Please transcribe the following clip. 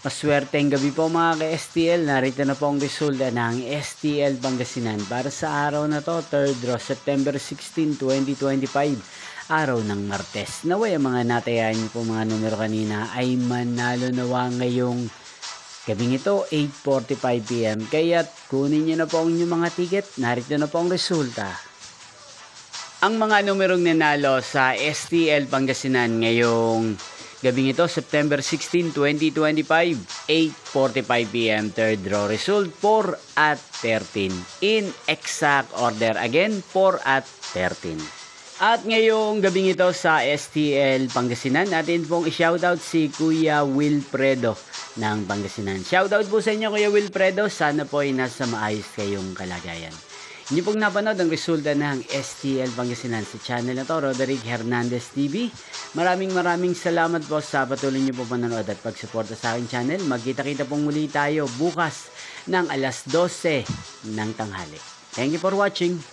Maswerteng gabi po mga ka-STL. Narito na po ang resulta ng STL Pangasinan para sa araw na to, 3rd draw, September 16, 2025. Araw ng Martes. Naway ang mga natayan niyo po mga numero kanina ay manalo nawa ngayong gabing ito, 8:45 PM. Kaya't kunin niyo na po ang inyong mga ticket. Narito na po ang resulta. Ang mga numerong nanalo sa STL Pangasinan ngayong gabing ito, September 16, 2025, 8:45 PM, third draw result, 4 at 13. In exact order again, 4 at 13. At ngayong gabing ito sa STL Pangasinan, natin pong i-shoutout si Kuya Wilfredo ng Pangasinan. Shoutout po sa inyo Kuya Wilfredo, sana po ay nasa maayos kayong kalagayan. Hindi pong napanood ang resulta ng STL Pangasinan sa channel na to, Roderick Hernandez TV. Maraming salamat po sa patuloy niyo po panonood at pagsuporta sa aking channel. Magkita-kita pong muli tayo bukas ng alas 12 ng tanghali. Thank you for watching.